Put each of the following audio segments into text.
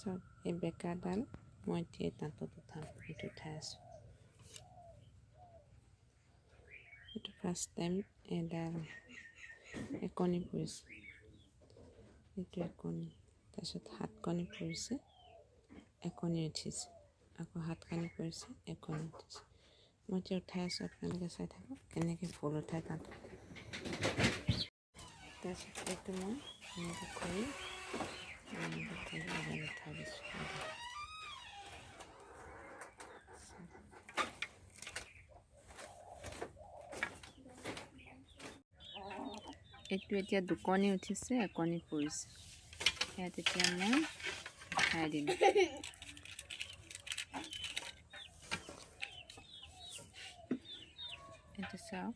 So এই বেকাডাল মই এতিয়া তাঁতত উঠাম, এইটো উঠাই আছোঁ। এইটো ফাৰ্ষ্ট টাইম এডাল একণি পৰিছে, এইটো একণি, তাৰপিছত 7 কণি পৰিছে, একণি উঠিছে, আকৌ 7 কণি পৰিছে, একণি উঠিছে। মই এতিয়া উঠাই আছোঁ, আপোনালোকে চাই থাকক কেনেকৈ ফুল উঠাই তাঁত। তাৰপিছত এইটো মই এনেকৈ কৰি উঠাই দিছোঁ। এইটো এতিয়া 2 কণি উঠিছে, একণি পৰিছে, ইয়াত এতিয়া মই উঠাই দিম। এইটো চাওক,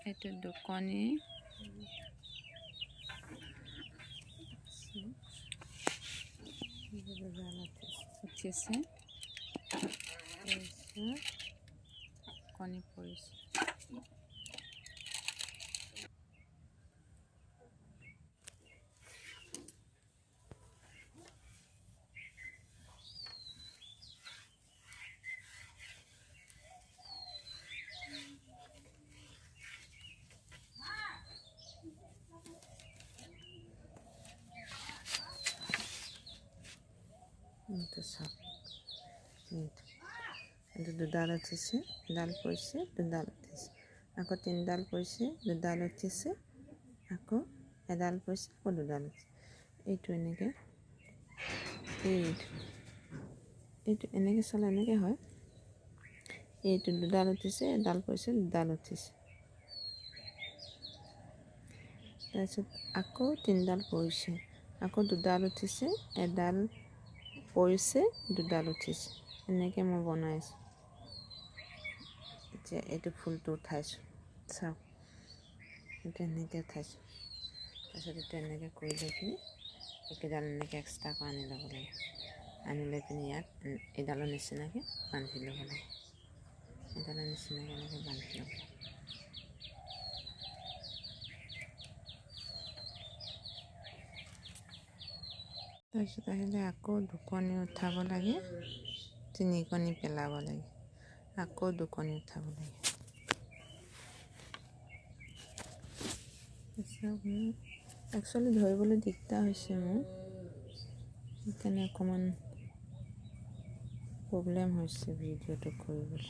এইটো 2 কণি উঠিছে, কণি পৰিছে। এইটো 2ডাল উঠিছে, এডাল পৰিছে, 2ডাল উঠিছে, আকৌ 3ডাল পৰিছে, 2ডাল উঠিছে, আকৌ এডাল পৰিছে, আকৌ 2ডাল উঠিছে। এইটো এনেকৈ, এইটো এনেকৈ চলে, এনেকৈ হয়। এইটো 2ডাল উঠিছে, এডাল পৰিছে, 2ডাল উঠিছে, তাৰপিছত আকৌ 3ডাল পৰিছে, আকৌ 2ডাল উঠিছে, এডাল পৰিছে, 2ডাল উঠিছে। এনেকৈ মই বনাইছোঁ। এতিয়া এইটো ফুলটো উঠাইছোঁ, চাওক এইটো এনেকৈ উঠাইছোঁ। তাৰপিছত এইটো এনেকৈ কৰি লৈ পিনি এইকেইডাল এনেকৈ এক্সট্ৰাকৈ আনি ল'ব লাগে, আনি লৈ পিনি ইয়াত এইডালৰ নিচিনাকৈ বান্ধি ল'ব লাগে, এইডালৰ নিচিনাকৈ এনেকৈ বান্ধি ল'ব লাগে। তাৰপিছত আহিলে আকৌ 2 কণি উঠাব লাগে, 3 কণি পেলাব লাগে, আকৌ 2 কণি উঠাব লাগে। একচুৱেলি ধৰিবলৈ দিগদাৰ হৈছে মোৰ, সেইকাৰণে অকণমান প্ৰব্লেম হৈছে ভিডিঅ'টো কৰিবলৈ।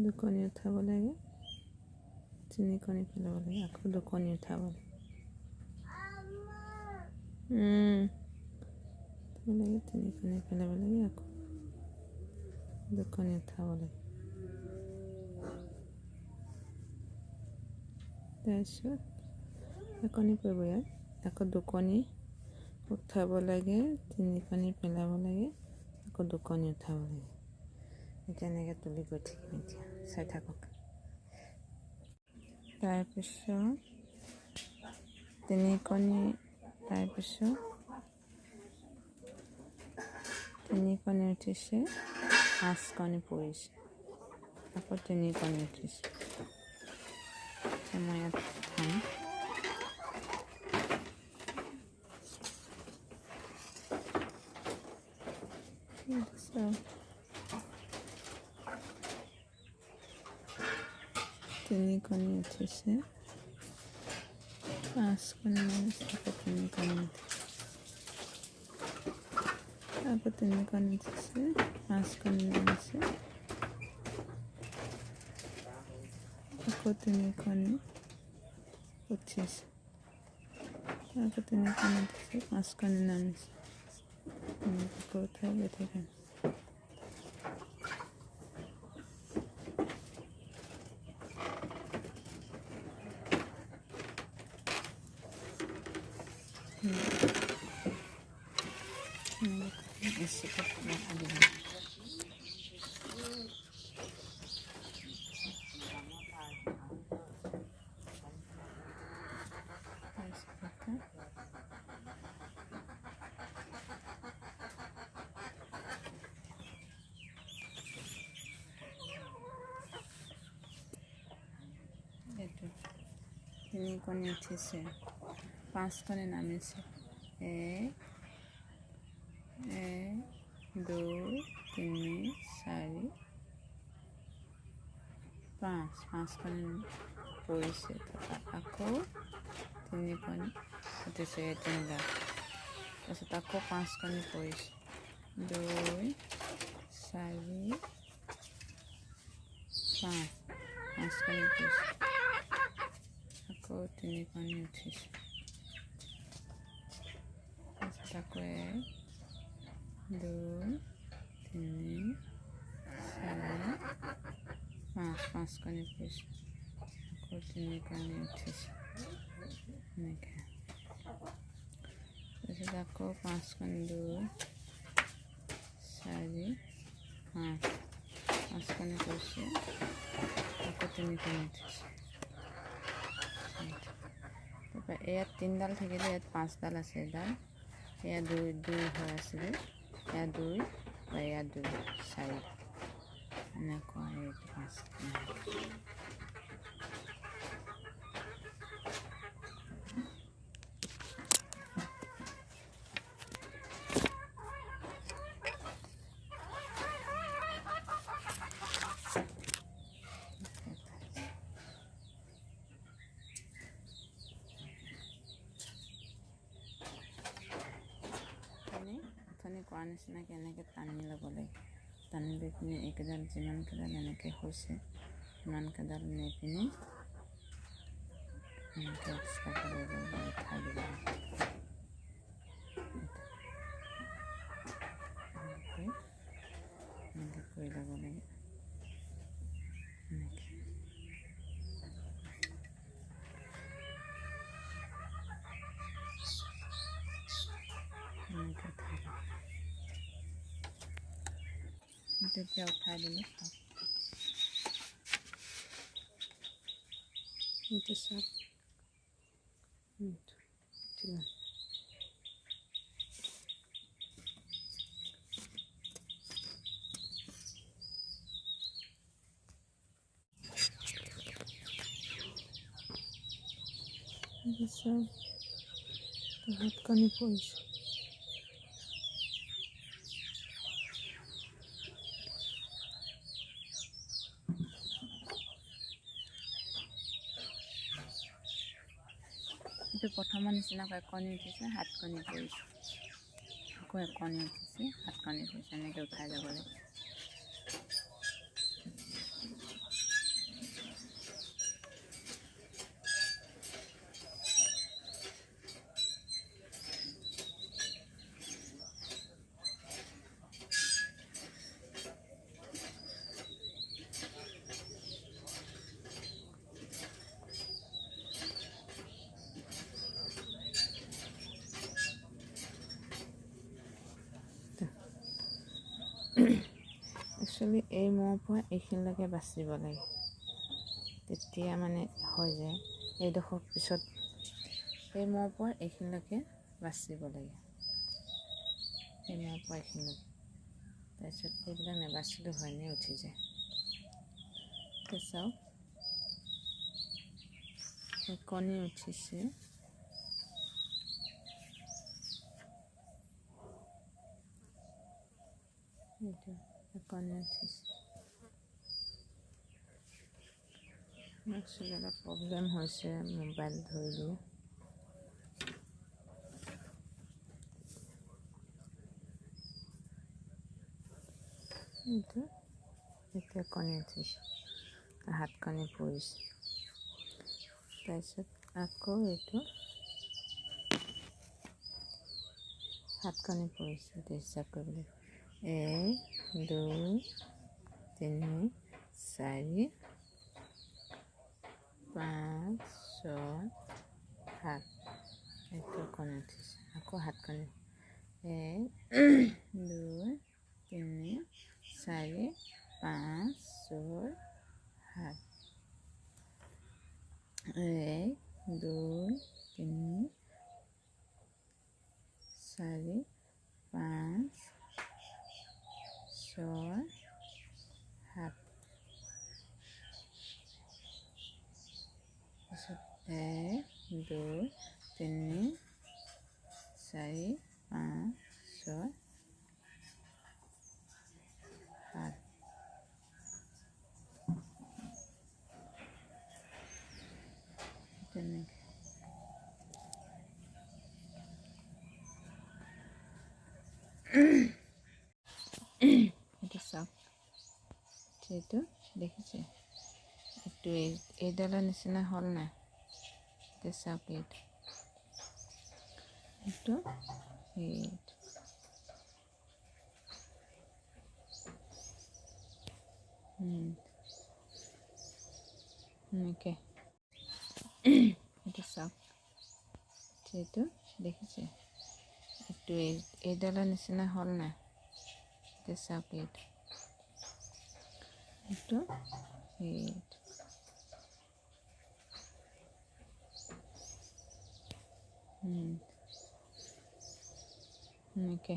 2 কণি উঠাব লাগে, 3 কণি পেলাব লাগে, আকৌ 2 কণি উঠাব লাগে, 3 কণি পেলাব লাগে, আকৌ 2 কণি উঠাব লাগে। তাৰপিছত একণি পৰিব ইয়াত, আকৌ 2 কণি উঠাব লাগে, 3 কণি পেলাব লাগে, আকৌ 2 কণি উঠাব লাগে। এতিয়া এনেকৈ তুলি গৈ থাকিম, এতিয়া চাই থাকক। তাৰপিছত 3 কণি, তাৰপিছত 3 কণি উঠিছে, 5 কণি পৰিছে, আকৌ 3 কণি উঠিছে। মই ইয়াত উঠাম, তিনি কণি উঠিছে, 5 কণি উঠিছে, আকৌ 3 কণি উঠিছে, আকৌ 3 কণি উঠিছে, 5 কণি উঠিছে, আকৌ 3 কণি উঠিছে, আকৌ 3 কণি উঠিছে, 5 কণি নামিছে, এনেকৈ উঠাই গৈ থাকিম। তিনিকণি উঠিছে, 5কণি নামিছে। 1 2 3 4 5, 5কণি পৰিছে। আকৌ 3কণি উঠিছে, তিনিডাল। তাৰপিছত আকৌ 5কণি পৰিছে, 2 4 5, 5কণি পৰিছে। আকৌ 3কণি উঠিছে। তাৰপিছত আকৌ 1 2 3 4 5, 5কণি পৰিছে। আকৌ 3কণি উঠিছে, এনেকৈ। তাৰপিছত আকৌ 5কণি, 2 4 5, 5কণি পৰিছে। আকৌ 3কণি উঠিছে। তাৰপৰা ইয়াত 3ডাল থাকিলে, ইয়াত 5ডাল আছে। এডাল এয়া 2 হৈ আছিলে, এয়া 2 বা এয়া 2 4, এনেকুৱা। এই 5 অথনি কৰা নিচিনাকৈ এনেকৈ টানি ল'ব লাগে। টানি লৈ পিনি এইকেইডাল যিমানকেইডাল এনেকৈ হৈছে, সিমানকেইডাল নি পিনি এনেকৈ এক্সট্ৰা কৰিব লাগে, উঠাই দিব লাগে। এনেকৈ কৰি ল'ব লাগে, এনেকৈ। তেতিয়া উঠাই দিলে এইটো চব হাতকণি পৰিছে। এইটো প্ৰথমৰ নিচিনাকৈ 1কণি উঠিছে, 7কণি পৰিছে। আকৌ 1কণি উঠিছে, 7কণি পৰিছে। এনেকৈ উঠাই যাব লাগে। একচুৱেলি এই মূৰৰ পৰা এইখিনিলৈকে বাচিব লাগে, তেতিয়া মানে হৈ যায়। এইডোখৰ পিছত এই মূৰৰ পৰা এইখিনিলৈকে বাচিব লাগে, এই মূৰৰ পৰা এইখিনিলৈকে। তাৰপিছত এইবিলাক নেবাচিলেও হয়, নে উঠি যায়। চাওক, কণী উঠিছে। এইটো কণী উঠিছে। একচুৱেলি অলপ প্ৰব্লেম হৈছে, মোবাইল ধৰিলোঁ। এইটো এতিয়া কণী উঠিছে, 7কণি পৰিছে। তাৰপিছত আকৌ এইটো 7কণি পৰিছে। এইটো হিচাপ কৰিবলৈ 1 2 3 4 5 6 7, এইটো কণী উঠিছে। আকৌ 7কণি, 1 2 3 4 5 6 7, 1 2 3 4 5 6 7, তাৰপিছত 1 2 3 4 5 6 7 keneke এইটো চাওক এইটো দেখিছে এইটো এইডালৰ নিচিনা হ'ল নাই এতিয়া চাওক এইটো এইটো এনেকৈ এইটো চাওক এইটো দেখিছে এইটো এইডালৰ নিচিনা হ'ল নাই এতিয়া চাওক এইটো এইটো এনেকৈ